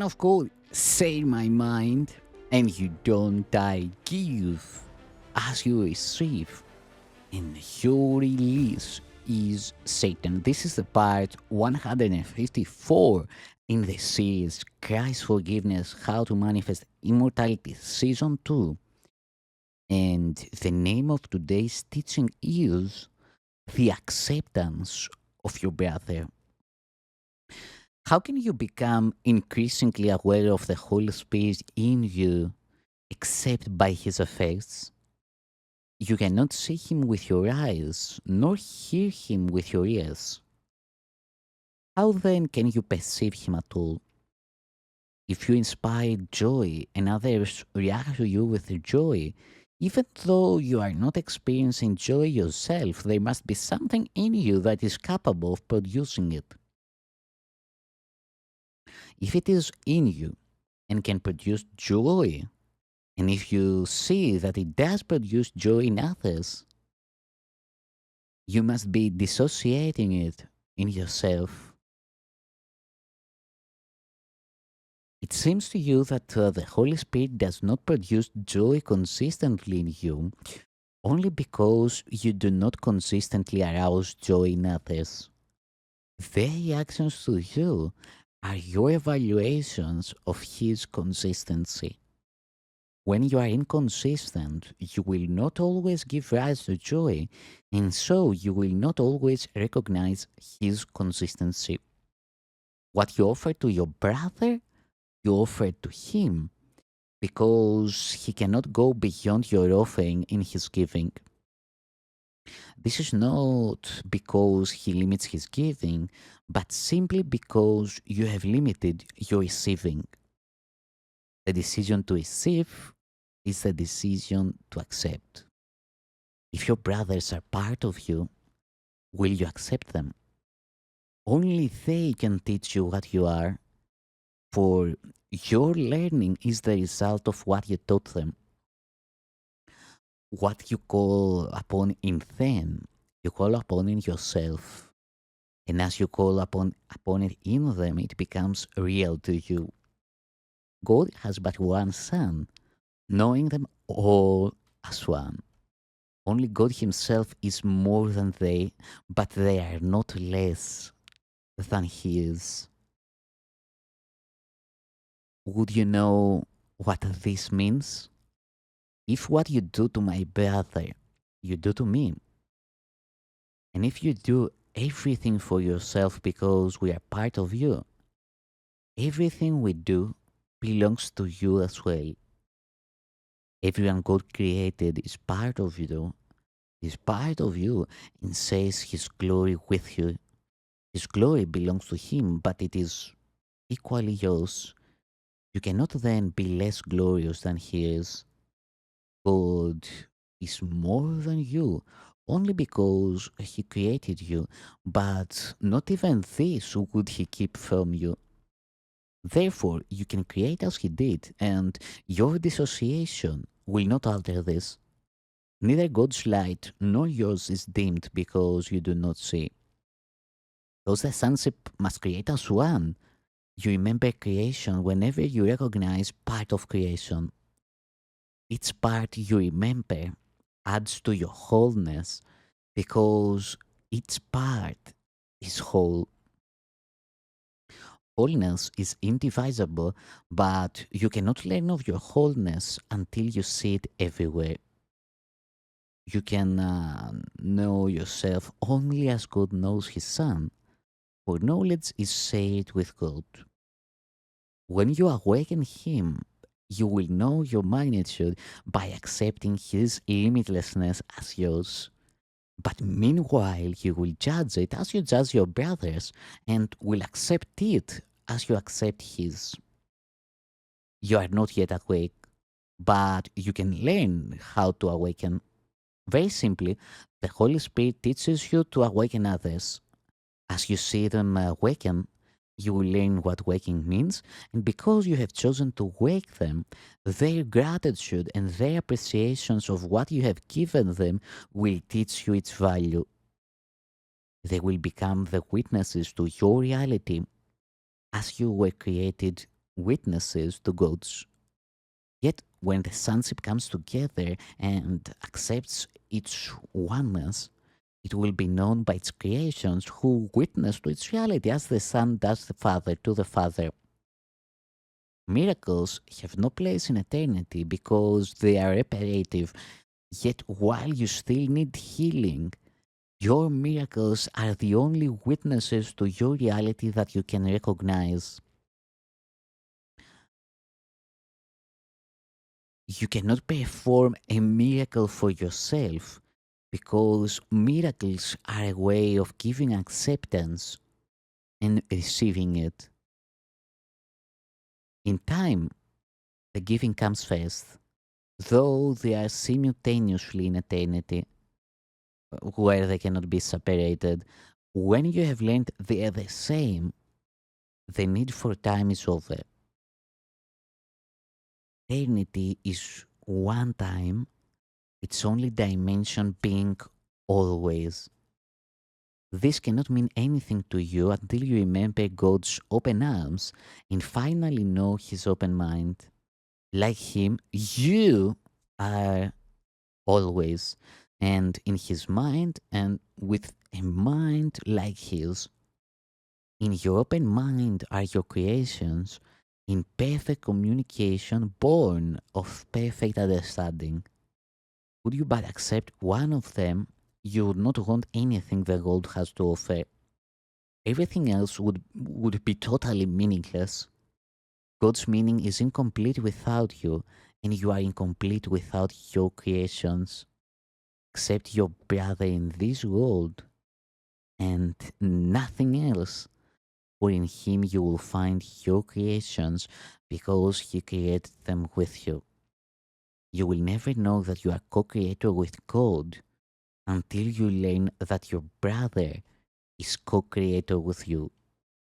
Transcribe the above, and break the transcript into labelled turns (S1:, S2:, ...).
S1: have God say my mind, and you don't I give as you receive, and your release is Satan. This is the part 154 in the series Christ's Forgiveness, How to Manifest Immortality, Season 2. And the name of today's teaching is The Acceptance of Your Brother. How can you become increasingly aware of the Holy Spirit in you except by his effects? You cannot see him with your eyes, nor hear him with your ears. How then can you perceive him at all? If you inspire joy and others react to you with joy, even though you are not experiencing joy yourself, there must be something in you that is capable of producing it. If it is in you and can produce joy, and if you see that it does produce joy in others, you must be dissociating it in yourself. It seems to you that the Holy Spirit does not produce joy consistently in you only because you do not consistently arouse joy in others. Their reactions to you are your evaluations of His consistency. When you are inconsistent, you will not always give rise to joy, and so you will not always recognize His consistency. What you offer to your brother, you offer to him, because he cannot go beyond your offering in his giving. This is not because he limits his giving, but simply because you have limited your receiving. The decision to receive is the decision to accept. If your brothers are part of you, will you accept them? Only they can teach you what you are, for your learning is the result of what you taught them. What you call upon in them, you call upon in yourself. And as you call upon it in them, it becomes real to you. God has but one Son, knowing them all as one. Only God Himself is more than they, but they are not less than He is. Would you know what this means? If what you do to my brother, you do to me, and if you do everything for yourself because we are part of you, everything we do belongs to you as well. Everyone God created is part of you, and says His glory with you. His glory belongs to Him, but it is equally yours. You cannot then be less glorious than He is. God is more than you only because He created you, but not even this would He keep from you. Therefore, you can create as He did, and your dissociation will not alter this. Neither God's light nor yours is dimmed because you do not see. Those the sonship must create as one. You remember creation whenever you recognize part of creation. Each part you remember adds to your wholeness because each part is whole. Wholeness is indivisible, but you cannot learn of your wholeness until you see it everywhere. You can know yourself only as God knows His Son, for knowledge is shared with God. When you awaken Him, you will know your magnitude by accepting His limitlessness as yours. But meanwhile, you will judge it as you judge your brothers and will accept it as you accept His. You are not yet awake, but you can learn how to awaken. Very simply, the Holy Spirit teaches you to awaken others. As you see them awaken, you will learn what waking means, and because you have chosen to wake them, their gratitude and their appreciations of what you have given them will teach you its value. They will become the witnesses to your reality as you were created witnesses to God's. Yet, when the sonship comes together and accepts its oneness, it will be known by its creations who witness to its reality as the Son does the Father to the Father. Miracles have no place in eternity because they are reparative. Yet, while you still need healing, your miracles are the only witnesses to your reality that you can recognize. You cannot perform a miracle for yourself because miracles are a way of giving acceptance and receiving it. In time, the giving comes first, though they are simultaneously in eternity, where they cannot be separated. When you have learned they are the same, the need for time is over. Eternity is one time, its only dimension being always. This cannot mean anything to you until you remember God's open arms and finally know His open mind. Like Him, you are always, and in His mind, and with a mind like His. In your open mind are your creations, in perfect communication, born of perfect understanding. Would you but accept one of them, you would not want anything the world has to offer. Everything else would be totally meaningless. God's meaning is incomplete without you, and you are incomplete without your creations. Accept your brother in this world and nothing else, for in him you will find your creations because he created them with you. You will never know that you are co-creator with God until you learn that your brother is co-creator with you.